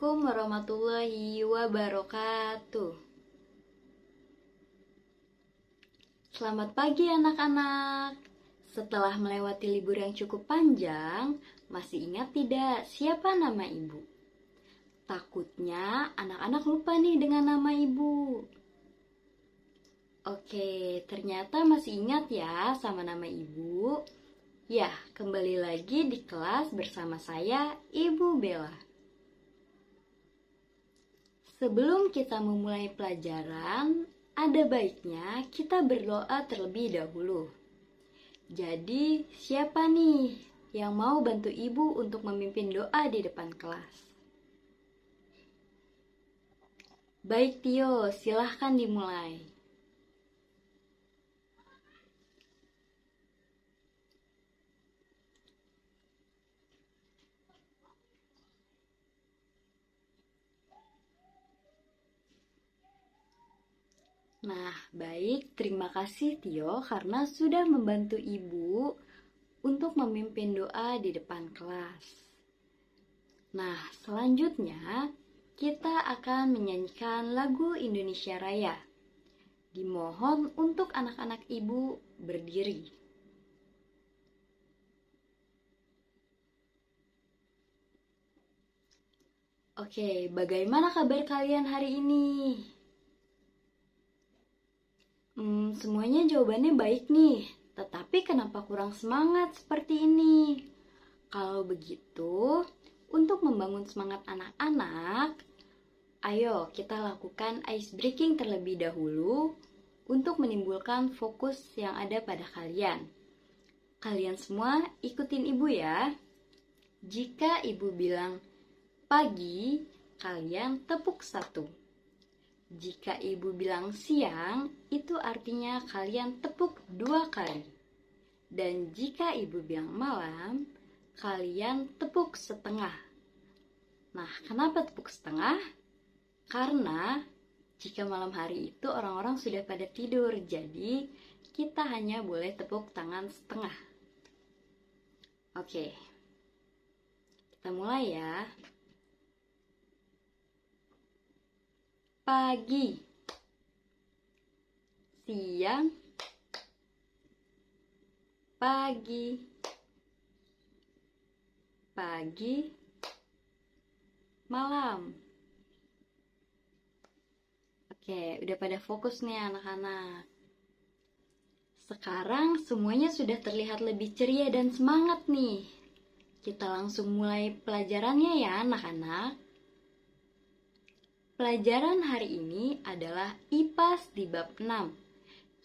Assalamualaikum warahmatullahi wabarakatuh. Selamat pagi anak-anak. Setelah melewati libur yang cukup panjang, masih ingat tidak siapa nama ibu? Takutnya anak-anak lupa nih dengan nama ibu. Oke, ternyata masih ingat ya sama nama ibu. Ya, kembali lagi di kelas bersama saya, Ibu Bella. Sebelum kita memulai pelajaran, ada baiknya kita berdoa terlebih dahulu. Jadi, siapa nih yang mau bantu ibu untuk memimpin doa di depan kelas? Baik Tio, silahkan dimulai. Nah, baik. Terima kasih Tio karena sudah membantu ibu untuk memimpin doa di depan kelas. Nah, selanjutnya kita akan menyanyikan lagu Indonesia Raya. Dimohon untuk anak-anak ibu berdiri. Oke, bagaimana kabar kalian hari ini? Semuanya jawabannya baik nih, tetapi kenapa kurang semangat seperti ini? Kalau begitu, untuk membangun semangat anak-anak, ayo kita lakukan ice breaking terlebih dahulu untuk menimbulkan fokus yang ada pada kalian. Kalian semua ikutin ibu ya. Jika ibu bilang pagi, kalian tepuk 1. Jika ibu bilang siang, itu artinya kalian tepuk 2 kali. Dan jika ibu bilang malam, kalian tepuk setengah. Nah, kenapa tepuk setengah? Karena jika malam hari itu orang-orang sudah pada tidur, jadi kita hanya boleh tepuk tangan setengah. Oke, kita mulai ya. Pagi, siang, pagi, pagi, malam. Oke, udah pada fokus nih anak-anak. Sekarang semuanya sudah terlihat lebih ceria dan semangat nih. Kita langsung mulai pelajarannya ya anak-anak. Pelajaran hari ini adalah IPAS di bab 6,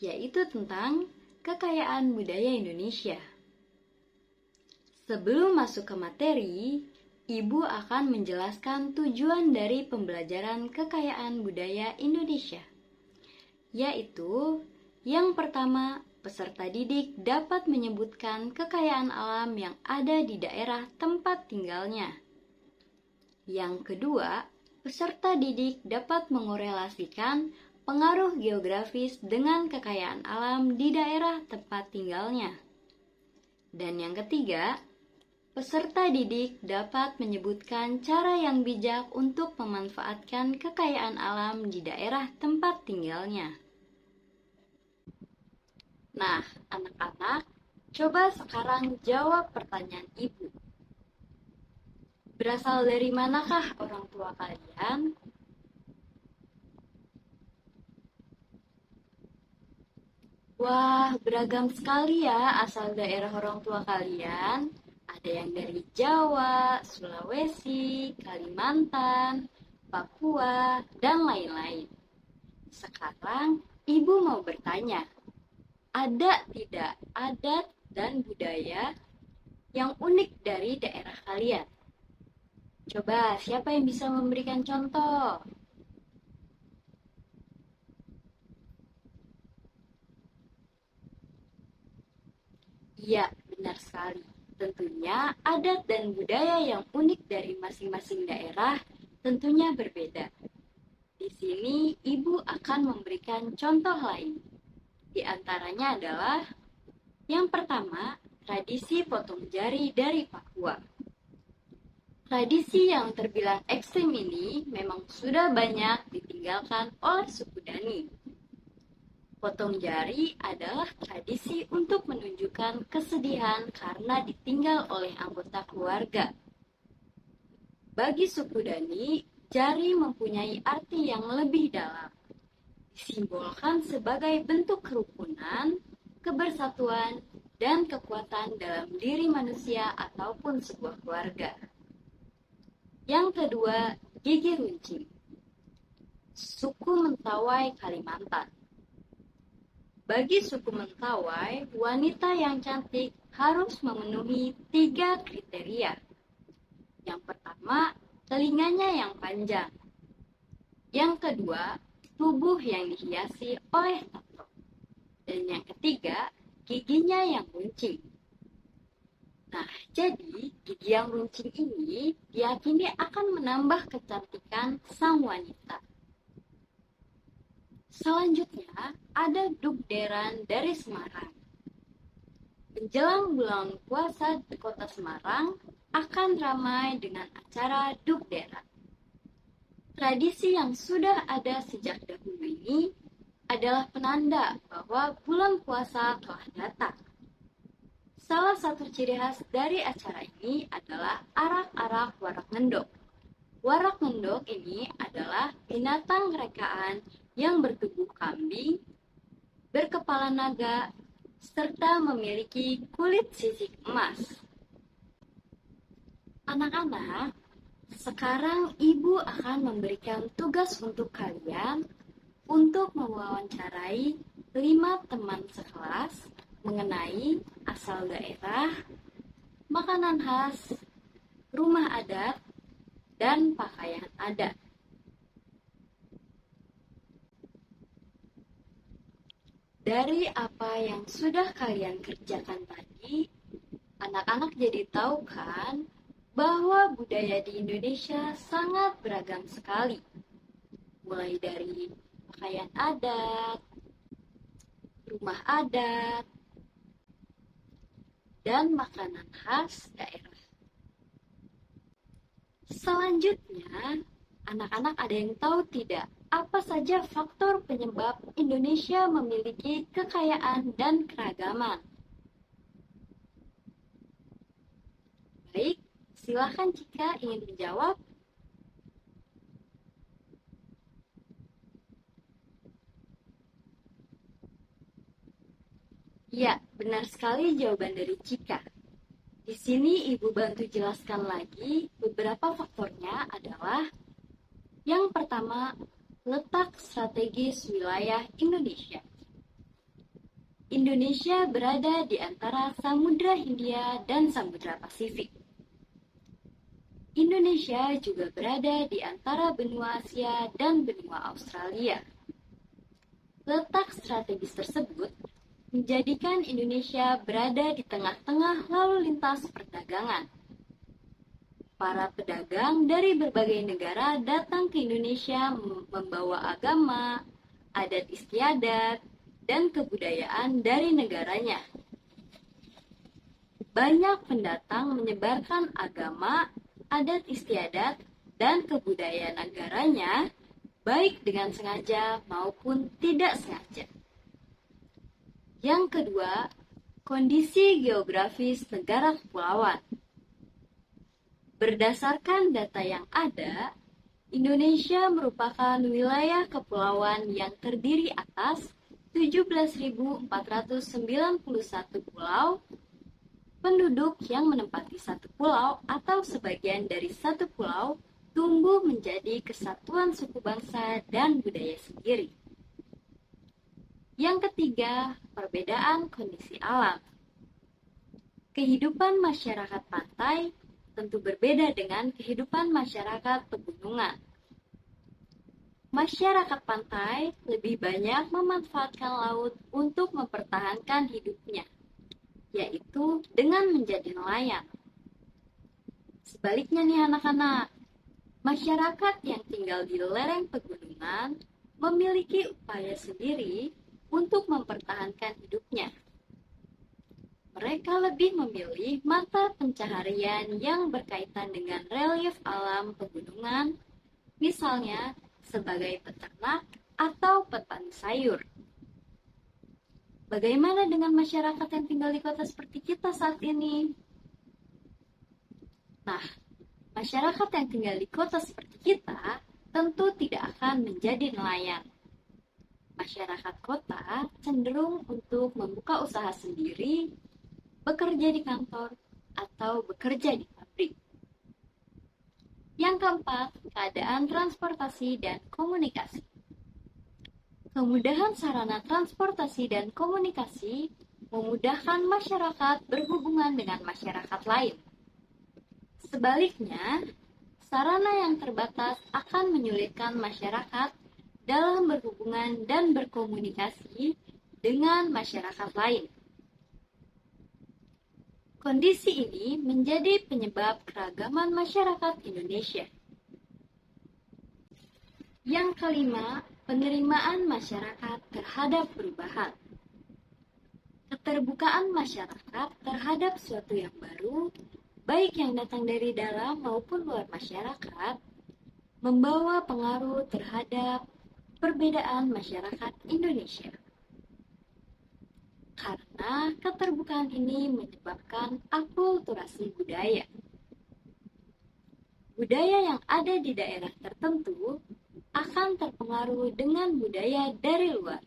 yaitu tentang kekayaan budaya Indonesia. Sebelum masuk ke materi, Ibu akan menjelaskan tujuan dari pembelajaran kekayaan budaya Indonesia, yaitu yang pertama, peserta didik dapat menyebutkan kekayaan alam yang ada di daerah tempat tinggalnya. Yang kedua, peserta didik dapat mengorelasikan pengaruh geografis dengan kekayaan alam di daerah tempat tinggalnya. Dan yang ketiga, peserta didik dapat menyebutkan cara yang bijak untuk memanfaatkan kekayaan alam di daerah tempat tinggalnya. Nah, anak-anak, coba sekarang jawab pertanyaan ibu. Berasal dari manakah orang tua kalian? Wah, beragam sekali ya asal daerah orang tua kalian. Ada yang dari Jawa, Sulawesi, Kalimantan, Papua, dan lain-lain. Sekarang, Ibu mau bertanya, ada tidak adat dan budaya yang unik dari daerah kalian? Coba, siapa yang bisa memberikan contoh? Iya, benar sekali. Tentunya adat dan budaya yang unik dari masing-masing daerah tentunya berbeda. Di sini, Ibu akan memberikan contoh lain. Di antaranya adalah yang pertama, tradisi potong jari dari Papua. Tradisi yang terbilang ekstrim ini memang sudah banyak ditinggalkan oleh suku Dani. Potong jari adalah tradisi untuk menunjukkan kesedihan karena ditinggal oleh anggota keluarga. Bagi suku Dani, jari mempunyai arti yang lebih dalam. Disimbolkan sebagai bentuk kerukunan, kebersatuan, dan kekuatan dalam diri manusia ataupun sebuah keluarga. Yang kedua, gigi runcing. Suku Mentawai, Kalimantan. Bagi suku Mentawai, wanita yang cantik harus memenuhi 3 kriteria. Yang pertama, telinganya yang panjang. Yang kedua, tubuh yang dihiasi oleh tato. Dan yang ketiga, giginya yang runcing. Nah, jadi gigi yang runcing ini diyakini akan menambah kecantikan sang wanita. Selanjutnya, ada Dugderan dari Semarang. Menjelang bulan puasa di kota Semarang akan ramai dengan acara Dugderan. Tradisi yang sudah ada sejak dahulu ini adalah penanda bahwa bulan puasa telah datang. Salah satu ciri khas dari acara ini adalah arak-arak warak ngendok. Warak ngendok ini adalah binatang rekaan yang bertubuh kambing, berkepala naga, serta memiliki kulit sisik emas. Anak-anak, sekarang ibu akan memberikan tugas untuk kalian untuk mewawancarai 5 teman sekelas mengenai asal daerah, makanan khas, rumah adat, dan pakaian adat. Dari apa yang sudah kalian kerjakan tadi, anak-anak jadi tahu kan bahwa budaya di Indonesia sangat beragam sekali. Mulai dari pakaian adat, rumah adat, dan makanan khas daerah. Selanjutnya, anak-anak ada yang tahu tidak apa saja faktor penyebab Indonesia memiliki kekayaan dan keragaman? Baik, silakan jika ingin menjawab. Ya, benar sekali jawaban dari Cika. Di sini Ibu bantu jelaskan lagi beberapa faktornya adalah yang pertama, letak strategis wilayah Indonesia. Indonesia berada di antara Samudra Hindia dan Samudra Pasifik. Indonesia juga berada di antara benua Asia dan benua Australia. Letak strategis tersebut menjadikan Indonesia berada di tengah-tengah lalu lintas perdagangan. Para pedagang dari berbagai negara datang ke Indonesia membawa agama, adat istiadat, dan kebudayaan dari negaranya. Banyak pendatang menyebarkan agama, adat istiadat, dan kebudayaan negaranya, baik dengan sengaja maupun tidak sengaja. Yang kedua, kondisi geografis negara kepulauan. Berdasarkan data yang ada, Indonesia merupakan wilayah kepulauan yang terdiri atas 17.491 pulau, penduduk yang menempati satu pulau atau sebagian dari satu pulau tumbuh menjadi kesatuan suku bangsa dan budaya sendiri. Yang ketiga, perbedaan kondisi alam. Kehidupan masyarakat pantai tentu berbeda dengan kehidupan masyarakat pegunungan. Masyarakat pantai lebih banyak memanfaatkan laut untuk mempertahankan hidupnya, yaitu dengan menjadi nelayan. Sebaliknya nih anak-anak, masyarakat yang tinggal di lereng pegunungan memiliki upaya sendiri untuk mempertahankan hidupnya. mereka lebih memilih mata pencaharian yang berkaitan dengan relief alam pegunungan, misalnya sebagai peternak atau petani sayur. Bagaimana dengan masyarakat yang tinggal di kota seperti kita saat ini? Nah, masyarakat yang tinggal di kota seperti kita tentu tidak akan menjadi nelayan. Masyarakat kota cenderung untuk membuka usaha sendiri, bekerja di kantor, atau bekerja di pabrik. Yang keempat, keadaan transportasi dan komunikasi. Kemudahan sarana transportasi dan komunikasi memudahkan masyarakat berhubungan dengan masyarakat lain. Sebaliknya, sarana yang terbatas akan menyulitkan masyarakat dalam berhubungan dan berkomunikasi dengan masyarakat lain. Kondisi ini menjadi penyebab keragaman masyarakat Indonesia. Yang kelima, penerimaan masyarakat terhadap perubahan. Keterbukaan masyarakat terhadap sesuatu yang baru, baik yang datang dari dalam maupun luar masyarakat, membawa pengaruh terhadap perbedaan masyarakat Indonesia. Karena keterbukaan ini menyebabkan akulturasi budaya. Budaya yang ada di daerah tertentu akan terpengaruh dengan budaya dari luar.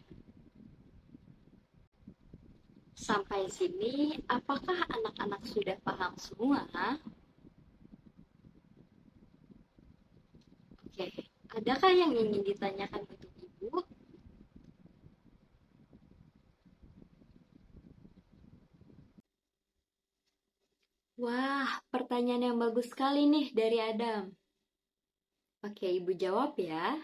Sampai sini, apakah anak-anak sudah paham semua? Oke, adakah yang ingin ditanyakan untuk Ibu? Wah, pertanyaan yang bagus sekali nih dari Adam. Oke, Ibu jawab ya.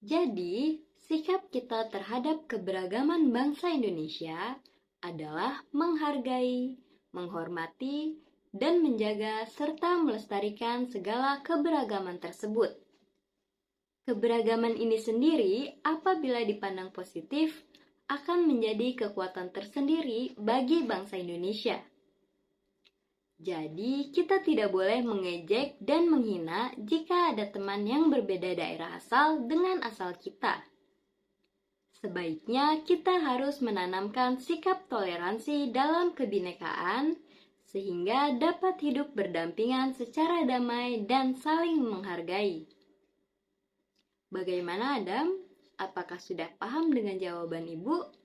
Jadi, sikap kita terhadap keberagaman bangsa Indonesia adalah menghargai, menghormati, dan menjaga serta melestarikan segala keberagaman tersebut. Keberagaman ini sendiri, apabila dipandang positif, akan menjadi kekuatan tersendiri bagi bangsa Indonesia. Jadi, kita tidak boleh mengejek dan menghina jika ada teman yang berbeda daerah asal dengan asal kita. Sebaiknya kita harus menanamkan sikap toleransi dalam kebinekaan, sehingga dapat hidup berdampingan secara damai dan saling menghargai. Bagaimana, Adam? Apakah sudah paham dengan jawaban Ibu?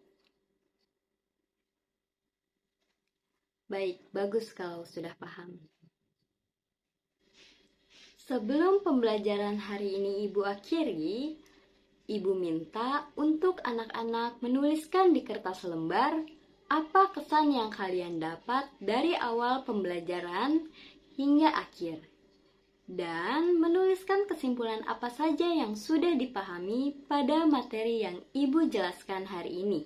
Baik, bagus kalau sudah paham. Sebelum pembelajaran hari ini Ibu akhiri, Ibu minta untuk anak-anak menuliskan di kertas lembar apa kesan yang kalian dapat dari awal pembelajaran hingga akhir. Dan menuliskan kesimpulan apa saja yang sudah dipahami pada materi yang Ibu jelaskan hari ini.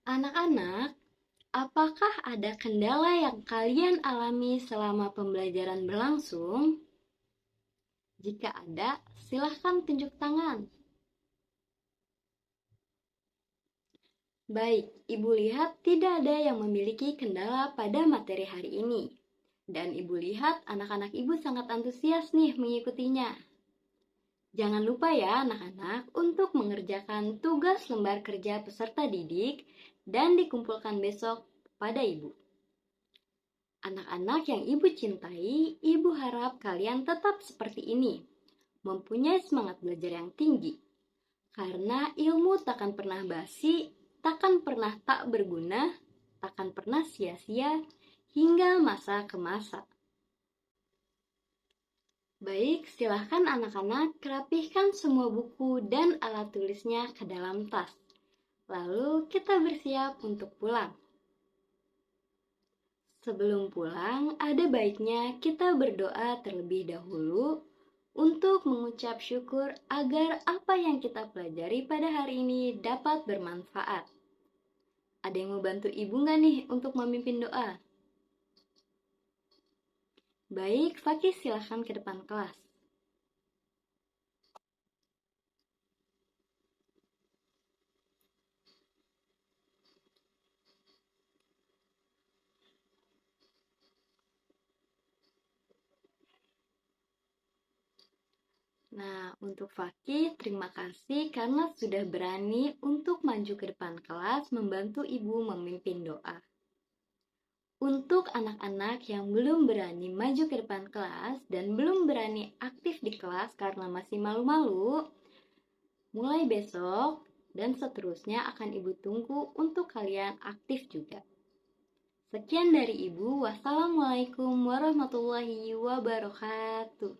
Anak-anak, apakah ada kendala yang kalian alami selama pembelajaran berlangsung? Jika ada, silahkan tunjuk tangan. Baik, Ibu lihat tidak ada yang memiliki kendala pada materi hari ini. Dan Ibu lihat anak-anak Ibu sangat antusias nih mengikutinya. Jangan lupa ya anak-anak untuk mengerjakan tugas lembar kerja peserta didik dan dikumpulkan besok pada Ibu. Anak-anak yang Ibu cintai, Ibu harap kalian tetap seperti ini, mempunyai semangat belajar yang tinggi. Karena ilmu takkan pernah basi, takkan pernah tak berguna, takkan pernah sia-sia, hingga masa ke masa. Baik, silahkan anak-anak rapihkan semua buku dan alat tulisnya ke dalam tas. Lalu kita bersiap untuk pulang. Sebelum pulang, ada baiknya kita berdoa terlebih dahulu untuk mengucap syukur agar apa yang kita pelajari pada hari ini dapat bermanfaat. Ada yang mau bantu Ibu nggak nih untuk memimpin doa? Baik, Fakih silahkan ke depan kelas. Nah, untuk Fakih, terima kasih karena sudah berani untuk maju ke depan kelas membantu ibu memimpin doa. Untuk anak-anak yang belum berani maju ke depan kelas dan belum berani aktif di kelas karena masih malu-malu, mulai besok dan seterusnya akan Ibu tunggu untuk kalian aktif juga. Sekian dari Ibu. Wassalamualaikum warahmatullahi wabarakatuh.